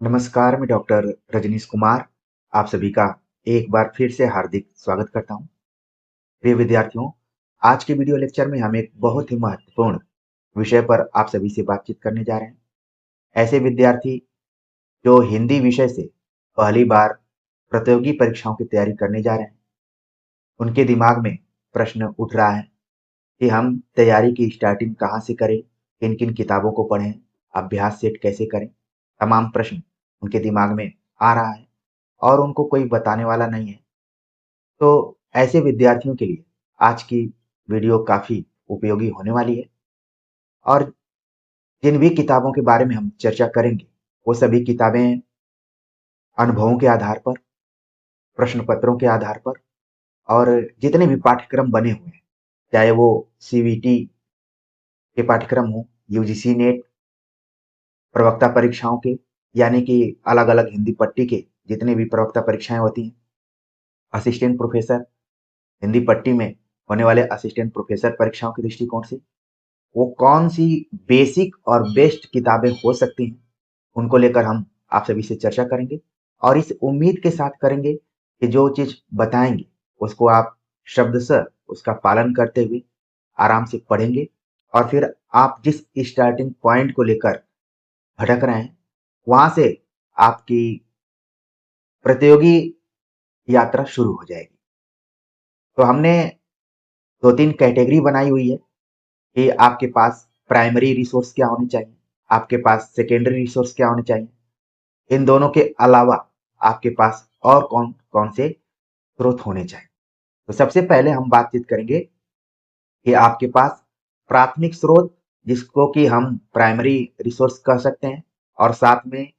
नमस्कार, मैं डॉक्टर रजनीश कुमार आप सभी का एक बार फिर से हार्दिक स्वागत करता हूं। प्रिय विद्यार्थियों, आज के वीडियो लेक्चर में हम एक बहुत ही महत्वपूर्ण विषय पर आप सभी से बातचीत करने जा रहे हैं। ऐसे विद्यार्थी जो हिंदी विषय से पहली बार प्रतियोगी परीक्षाओं की तैयारी करने जा रहे हैं, उनके दिमाग में प्रश्न उठ रहा है कि हम तैयारी की स्टार्टिंग कहाँ से करें, किन-किन किताबों को पढ़ें, अभ्यास सेट कैसे करें, तमाम प्रश्न उनके दिमाग में आ रहा है और उनको कोई बताने वाला नहीं है। तो ऐसे विद्यार्थियों के लिए आज की वीडियो काफ़ी उपयोगी होने वाली है और जिन भी किताबों के बारे में हम चर्चा करेंगे, वो सभी किताबें अनुभवों के आधार पर, प्रश्न पत्रों के आधार पर और जितने भी पाठ्यक्रम बने हुए हैं, चाहे वो सीबीटी के पाठ्यक्रम हों, यूजीसी नेट, प्रवक्ता परीक्षाओं के, यानी कि अलग-अलग हिंदी पट्टी के जितने भी प्रवक्ता परीक्षाएँ होती हैं, असिस्टेंट प्रोफ़ेसर, हिंदी पट्टी में होने वाले असिस्टेंट प्रोफ़ेसर परीक्षाओं के दृष्टिकोण से, वो कौन-सी बेसिक और बेस्ट किताबें हो सकती हैं, उनको लेकर हम आप सभी से चर्चा करेंगे और इस उम्मीद के साथ करेंगे कि जो चीज़ बताएँगे, उसको आप शब्दशः उसका पालन करते हुए आराम से पढ़ेंगे और फिर आप जिस स्टार्टिंग पॉइंट को लेकर भटक रहे हैं, वहाँ से आपकी प्रतियोगी यात्रा शुरू हो जाएगी। तो हमने 2-3 कैटेगरी बनाई हुई है कि आपके पास प्राइमरी रिसोर्स क्या होने चाहिए, आपके पास सेकेंडरी रिसोर्स क्या होने चाहिए। इन दोनों के अलावा आपके पास और कौन-कौन से स्रोत होने चाहिए। तो सबसे पहले हम बातचीत करेंगे कि आपके पास प्राथमिक स्रोत जिसको कि हम प्राइमरी रिसोर्स कह सकते हैं और साथ में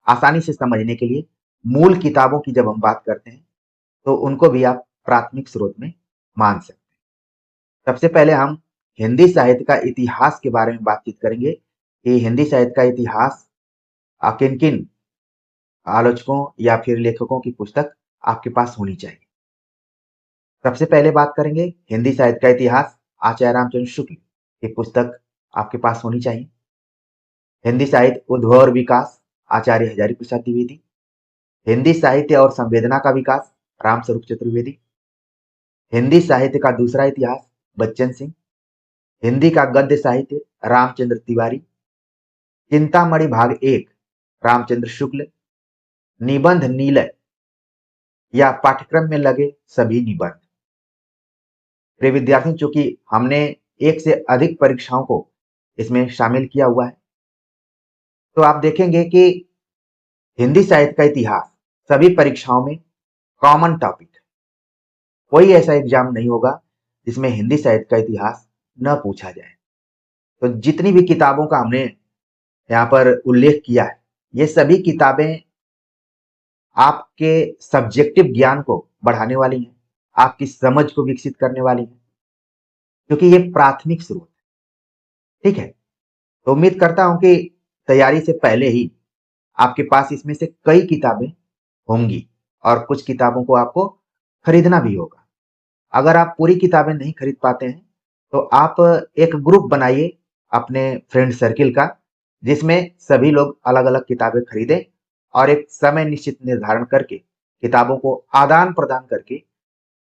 आसानी से समझने के लिए मूल किताबों की जब हम बात करते हैं, तो उनको भी आप प्राथमिक स्रोत में मान सकते हैं। सबसे पहले हम हिंदी साहित्य का इतिहास के बारे में बातचीत करेंगे कि हिंदी साहित्य का इतिहास किन-किन आलोचकों या फिर लेखकों की पुस्तक आपके पास होनी चाहिए। सबसे पहले बात करेंगे हिंदी साहित्य का इतिहास, आचार्य रामचंद्र शुक्ल की पुस्तक आपके पास होनी चाहिए। हिंदी साहित्य उद्भव और विकास, आचार्य हजारी प्रसाद द्विवेदी। हिंदी साहित्य और संवेदना का विकास, रामस्वरूप चतुर्वेदी। हिंदी साहित्य का दूसरा इतिहास, बच्चन सिंह। हिंदी का गद्य साहित्य, रामचंद्र तिवारी। चिंतामणि भाग 1, रामचंद्र शुक्ल। निबंध नीलय या पाठ्यक्रम में लगे सभी निबंध। प्रिय विद्यार्थियों, चूंकि हमने एक से अधिक परीक्षाओं को इसमें शामिल किया हुआ है, तो आप देखेंगे कि हिंदी साहित्य का इतिहास सभी परीक्षाओं में कॉमन टॉपिक है। कोई ऐसा एग्जाम नहीं होगा जिसमें हिंदी साहित्य का इतिहास न पूछा जाए। तो जितनी भी किताबों का हमने यहाँ पर उल्लेख किया है, ये सभी किताबें आपके सब्जेक्टिव ज्ञान को बढ़ाने वाली हैं, आपकी समझ को विकसित करने वाली हैं, क्योंकि ये प्राथमिक स्रोत है। ठीक है, तो उम्मीद करता हूं कि तैयारी से पहले ही आपके पास इसमें से कई किताबें होंगी और कुछ किताबों को आपको खरीदना भी होगा। अगर आप पूरी किताबें नहीं खरीद पाते हैं, तो आप एक ग्रुप बनाइए अपने फ्रेंड सर्किल का, जिसमें सभी लोग अलग-अलग किताबें खरीदें और एक समय निश्चित निर्धारण करके किताबों को आदान-प्रदान करके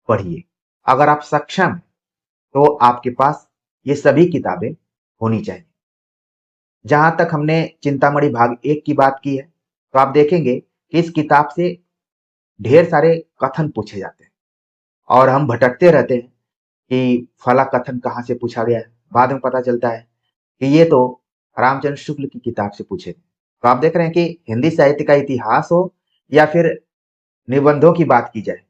पढ़िए। अगर आप सक्षम हैं, तो आपके पास ये सभी किताबें होनी चाहिए। जहां तक हमने चिंतामणि भाग 1 की बात की है, तो आप देखेंगे कि इस किताब से ढेर सारे कथन पूछे जाते हैं और हम भटकते रहते हैं कि फला कथन कहाँ से पूछा गया है। बाद में पता चलता है कि ये तो रामचंद्र शुक्ल की किताब से पूछे थे। तो आप देख रहे हैं कि हिंदी साहित्य का इतिहास हो या फिर निबंधों की बात की जाए,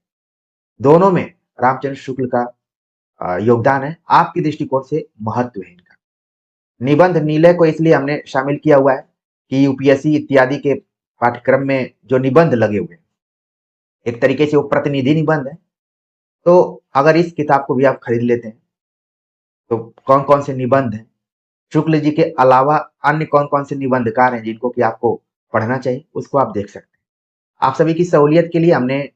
दोनों में रामचंद्र शुक्ल का योगदान है, आपके दृष्टिकोण से महत्व है इनका। निबंध नीलय को इसलिए हमने शामिल किया हुआ है कि यूपीएससी इत्यादि के पाठ्यक्रम में जो निबंध लगे हुए हैं, एक तरीके से वो प्रतिनिधि निबंध है। तो अगर इस किताब को भी आप खरीद लेते हैं, तो कौन कौन से निबंध हैं, शुक्ल जी के अलावा अन्य कौन कौन से निबंधकार हैं जिनको कि आपको पढ़ना चाहिए, उसको आप देख सकते हैं। आप सभी की सहूलियत के लिए हमने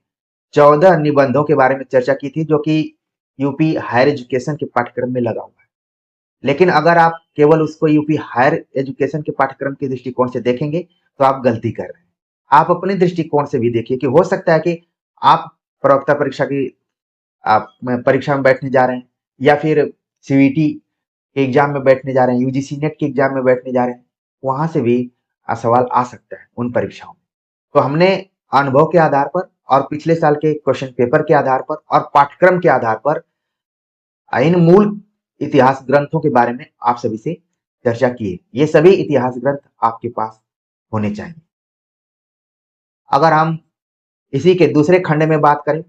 14 निबंधों के बारे में चर्चा की थी, जो कि यूपी हायर एजुकेशन के पाठ्यक्रम में लगा हुआ है। लेकिन अगर आप केवल उसको यूपी हायर एजुकेशन के पाठ्यक्रम के दृष्टिकोण से देखेंगे, तो आप गलती कर रहे हैं। आप अपने दृष्टिकोण से भी देखिए कि हो सकता है कि आप प्रवक्ता परीक्षा की आप परीक्षा में बैठने जा रहे हैं, या फिर सीयूईटी के एग्जाम में बैठने जा रहे हैं, यूजीसी नेट के एग्जाम में बैठने जा रहे हैं, वहां से भी सवाल आ सकता है उन परीक्षाओं में। तो हमने अनुभव के आधार पर और पिछले साल के क्वेश्चन पेपर के आधार पर और पाठ्यक्रम के आधार पर इन मूल इतिहास ग्रंथों के बारे में आप सभी से चर्चा की है। ये सभी इतिहास ग्रंथ आपके पास होने चाहिए। अगर हम इसी के दूसरे खंड में बात करें,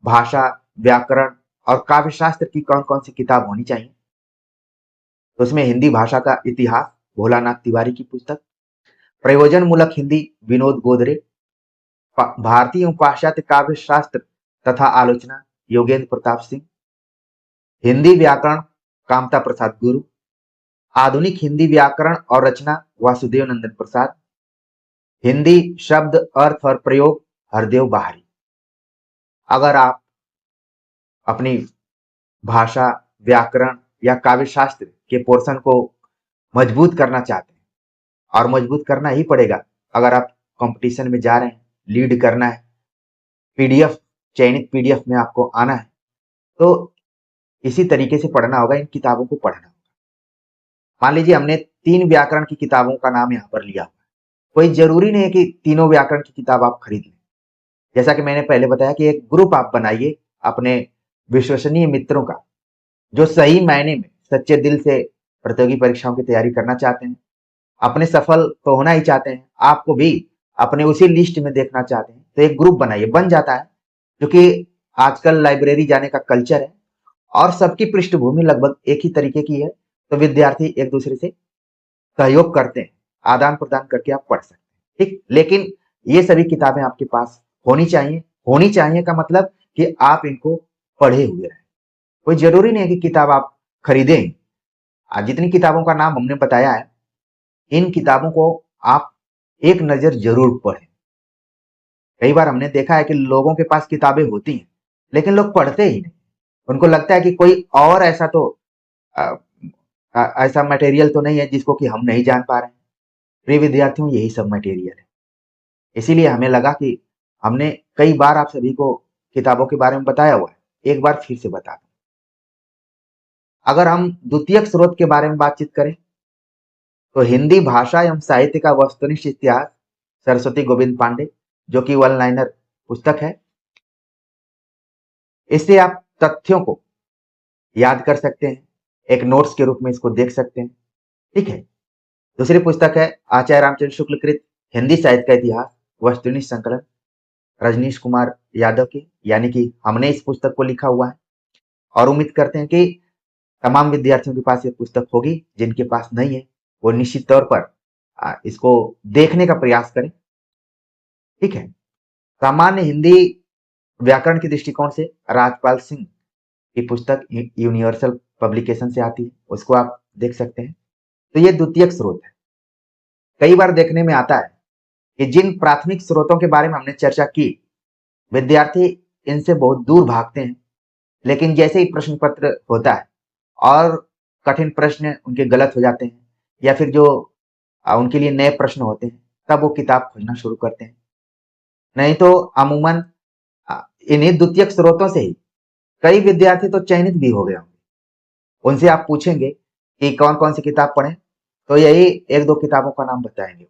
भाषा, व्याकरण और काव्य शास्त्र की कौन कौन सी किताब होनी चाहिए, तो उसमें हिंदी भाषा का इतिहास भोलानाथ तिवारी की पुस्तक, प्रयोजन मूलक हिंदी विनोद गोदरे, भारतीय एवं पाश्चात्य काव्य शास्त्र तथा आलोचना योगेंद्र प्रताप सिंह, हिंदी व्याकरण कामता प्रसाद गुरु, आधुनिक हिंदी व्याकरण और रचना वासुदेव नंदन प्रसाद, हिंदी शब्द अर्थ और प्रयोग हरदेव बाहरी। अगर आप अपनी भाषा, व्याकरण या काव्य शास्त्र के पोर्शन को मजबूत करना चाहते हैं, और मजबूत करना ही पड़ेगा अगर आप कंपटीशन में जा रहे हैं, लीड करना है, पीडीएफ चयनित पीडीएफ में आपको आना है, तो इसी तरीके से पढ़ना होगा, इन किताबों को पढ़ना होगा। मान लीजिए हमने 3 व्याकरण की किताबों का नाम यहाँ पर लिया हुआ है, कोई जरूरी नहीं है कि तीनों व्याकरण की किताब आप खरीद लें। जैसा कि मैंने पहले बताया कि एक ग्रुप आप बनाइए अपने विश्वसनीय मित्रों का, जो सही मायने में सच्चे दिल से प्रतियोगी परीक्षाओं की तैयारी करना चाहते हैं, अपने सफल तो होना ही चाहते हैं, आपको भी अपने उसी लिस्ट में देखना चाहते हैं, तो एक ग्रुप बनाइए, बन जाता है, क्योंकि आजकल लाइब्रेरी जाने का कल्चर है और सबकी पृष्ठभूमि लगभग एक ही तरीके की है, तो विद्यार्थी एक दूसरे से सहयोग करते हैं, आदान प्रदान करके आप पढ़ सकते हैं। ठीक, लेकिन ये सभी किताबें आपके पास होनी चाहिए। होनी चाहिए का मतलब कि आप इनको पढ़े हुए रहें। कोई जरूरी नहीं है कि किताब आप खरीदें। जितनी किताबों का नाम हमने बताया है, इन किताबों को आप एक नजर जरूर पढ़ें। कई बार हमने देखा है कि लोगों के पास किताबें होती हैं, लेकिन लोग पढ़ते ही नहीं। उनको लगता है कि कोई और ऐसा तो अ, ऐसा मटेरियल तो नहीं है जिसको कि हम नहीं जान पा रहे हैं। प्रिय विद्यार्थियों, यही सब मटेरियल है। इसीलिए हमें लगा कि हमने कई बार आप सभी को किताबों के बारे में बताया हुआ है, एक बार फिर से बता दूं। अगर हम द्वितीयक स्रोत के बारे में बातचीत करें, तो हिंदी भाषा एवं साहित्य का वस्तुनिष्ठ इतिहास सरस्वती गोविंद पांडे, जो कि वन लाइनर पुस्तक है। इससे आप तथ्यों को याद कर सकते हैं, एक नोट्स के रूप में इसको देख सकते हैं। ठीक है। दूसरी पुस्तक है आचार्य रामचंद्र शुक्ल कृत हिंदी साहित्य का इतिहास वस्तुनिष्ठ संकलन, रजनीश कुमार यादव की, यानी कि हमने इस पुस्तक को लिखा हुआ है और उम्मीद करते हैं कि तमाम विद्यार्थियों के पास ये पुस्तक होगी। जिनके पास नहीं है वो निश्चित तौर पर इसको देखने का प्रयास करें। ठीक है। सामान्य हिंदी व्याकरण के दृष्टिकोण से राजपाल सिंह की पुस्तक यूनिवर्सल पब्लिकेशन से आती है, उसको आप देख सकते हैं। तो ये द्वितीयक स्रोत है। कई बार देखने में आता है कि जिन प्राथमिक स्रोतों के बारे में हमने चर्चा की, विद्यार्थी इनसे बहुत दूर भागते हैं, लेकिन जैसे ही प्रश्न पत्र होता है और कठिन प्रश्न उनके गलत हो जाते हैं, या फिर जो उनके लिए नए प्रश्न होते हैं, तब वो किताब खोजना शुरू करते हैं। नहीं तो अमूमन इन्हीं द्वितीयक स्रोतों से ही कई विद्यार्थी तो चयनित भी हो गए होंगे। उनसे आप पूछेंगे कि कौन कौन सी किताब पढ़ें, तो यही एक दो किताबों का नाम बताएंगे।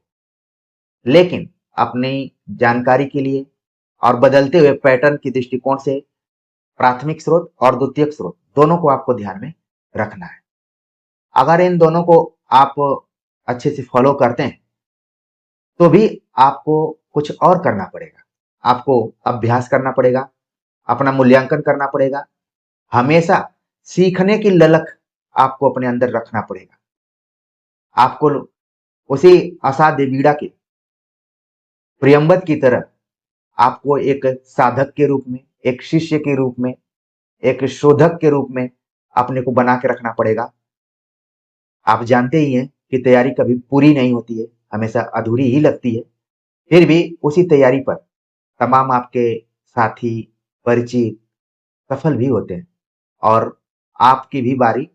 लेकिन अपनी जानकारी के लिए और बदलते हुए पैटर्न की दृष्टिकोण से प्राथमिक स्रोत और द्वितीयक स्रोत दोनों को आपको ध्यान में रखना है। अगर इन दोनों को आप अच्छे से फॉलो करते हैं, तो भी आपको कुछ और करना पड़ेगा। आपको अभ्यास करना पड़ेगा, अपना मूल्यांकन करना पड़ेगा, हमेशा सीखने की ललक आपको अपने अंदर रखना पड़ेगा। आपको उसी असाध्य बीड़ा के प्रियंवद की तरह आपको एक साधक के रूप में, एक शिष्य के रूप में, एक शोधक के रूप में अपने को बना के रखना पड़ेगा। आप जानते ही हैं कि तैयारी कभी पूरी नहीं होती है, हमेशा अधूरी ही लगती है। फिर भी उसी तैयारी पर तमाम आपके साथी, परिचित सफल भी होते हैं और आपकी भी बारी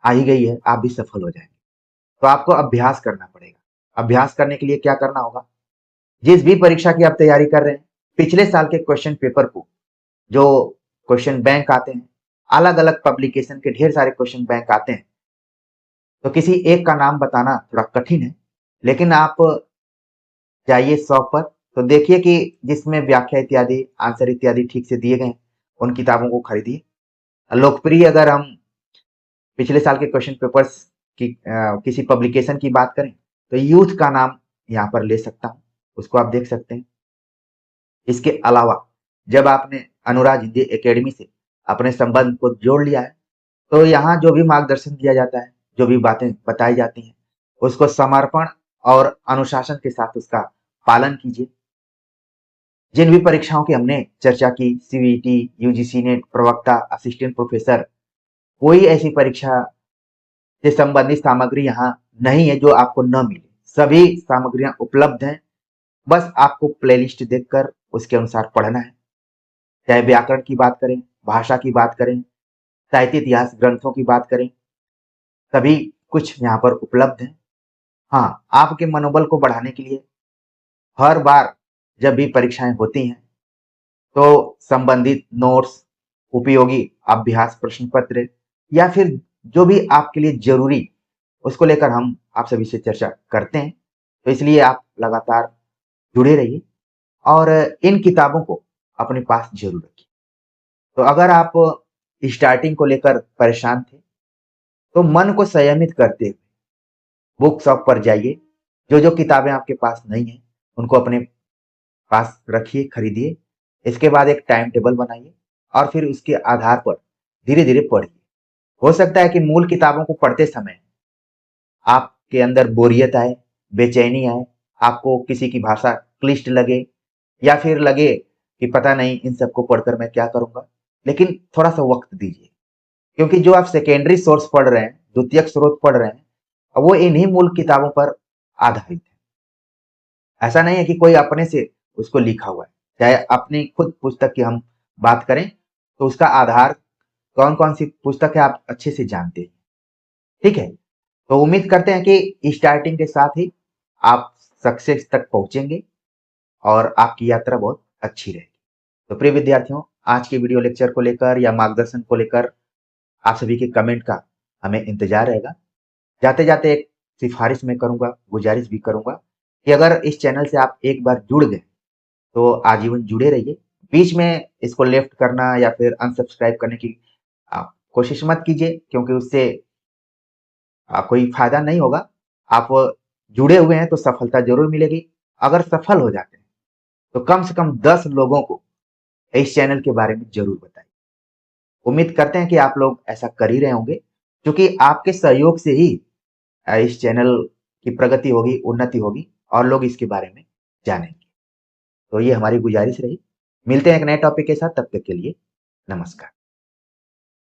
आ ही गई है, आप भी सफल हो जाएंगे। तो आपको अभ्यास करना पड़ेगा। अभ्यास करने के लिए क्या करना होगा? जिस भी परीक्षा की आप तैयारी कर रहे हैं, पिछले साल के क्वेश्चन पेपर को, जो क्वेश्चन बैंक आते हैं, अलग अलग पब्लिकेशन के ढेर सारे क्वेश्चन बैंक आते हैं, तो किसी एक का नाम बताना थोड़ा कठिन है। लेकिन आप जाइए शॉप पर, तो देखिए कि जिसमें व्याख्या इत्यादि, आंसर इत्यादि ठीक से दिए गए हैं, उन किताबों को खरीदिए। लोकप्रिय अगर हम पिछले साल के क्वेश्चन पेपर्स की किसी पब्लिकेशन की बात करें, तो यूथ का नाम यहाँ पर ले सकता हूँ, उसको आप देख सकते हैं। इसके अलावा जब आपने अनुराग हिंदी एकेडमी से अपने संबंध को जोड़ लिया है, तो यहाँ जो भी मार्गदर्शन दिया जाता है, जो भी बातें बताई जाती हैं, उसको समर्पण और अनुशासन के साथ उसका पालन कीजिए। जिन भी परीक्षाओं की हमने चर्चा की, सीवीटी, यूजीसी नेट, प्रवक्ता, असिस्टेंट प्रोफेसर, कोई ऐसी परीक्षा से संबंधित सामग्री यहाँ नहीं है जो आपको न मिले। सभी सामग्रियां उपलब्ध हैं, बस आपको प्लेलिस्ट देखकर उसके अनुसार पढ़ना है। चाहे व्याकरण की बात करें, भाषा की बात करें, साहित्य इतिहास ग्रंथों की बात करें, सभी कुछ यहाँ पर उपलब्ध है। हाँ, आपके मनोबल को बढ़ाने के लिए हर बार जब भी परीक्षाएं होती हैं, तो संबंधित नोट्स, उपयोगी अभ्यास प्रश्न पत्र या फिर जो भी आपके लिए जरूरी, उसको लेकर हम आप सभी से चर्चा करते हैं। तो इसलिए आप लगातार जुड़े रहिए और इन किताबों को अपने पास जरूर रखिए। तो अगर आप स्टार्टिंग को लेकर परेशान थे, तो मन को संयमित करते हुए बुक शॉप पर जाइए। जो जो किताबें आपके पास नहीं है, उनको अपने पास रखिए, खरीदिए। इसके बाद एक टाइम टेबल बनाइए और फिर उसके आधार पर धीरे धीरे पढ़िए। हो सकता है कि मूल किताबों को पढ़ते समय आपके अंदर बोरियत आए, बेचैनी आए, आपको किसी की भाषा क्लिष्ट लगे या फिर लगे कि पता नहीं इन सबको पढ़कर मैं क्या करूंगा। लेकिन थोड़ा सा वक्त दीजिए, क्योंकि जो आप सेकेंडरी सोर्स पढ़ रहे हैं, द्वितीयक स्रोत पढ़ रहे हैं, वो इन्हीं मूल किताबों पर आधारित है। ऐसा नहीं है कि कोई अपने से उसको लिखा हुआ है। चाहे अपनी खुद पुस्तक की हम बात करें, तो उसका आधार कौन कौन सी पुस्तक है आप अच्छे से जानते हैं। ठीक है, तो उम्मीद करते हैं कि स्टार्टिंग के साथ ही आप सक्सेस तक पहुंचेंगे और आपकी यात्रा बहुत अच्छी रहेगी। तो प्रिय विद्यार्थियों, आज के वीडियो लेक्चर को लेकर या मार्गदर्शन को लेकर आप सभी के कमेंट का हमें इंतजार रहेगा। जाते जाते एक सिफारिश मैं करूंगा, गुजारिश भी करूंगा कि अगर इस चैनल से आप एक बार जुड़ गए, तो आजीवन जुड़े रहिए। बीच में इसको लेफ्ट करना या फिर अनसब्सक्राइब करने की आप कोशिश मत कीजिए, क्योंकि उससे कोई फायदा नहीं होगा। आप जुड़े हुए हैं तो सफलता जरूर मिलेगी। अगर सफल हो जाते हैं, तो कम से कम 10 लोगों को इस चैनल के बारे में जरूर बताइए। उम्मीद करते हैं कि आप लोग ऐसा कर ही रहे होंगे, क्योंकि आपके सहयोग से ही इस चैनल की प्रगति होगी, उन्नति होगी और लोग इसके बारे में जानेंगे। तो ये हमारी गुजारिश रही। मिलते हैं एक नए टॉपिक के साथ, तब तक के लिए नमस्कार।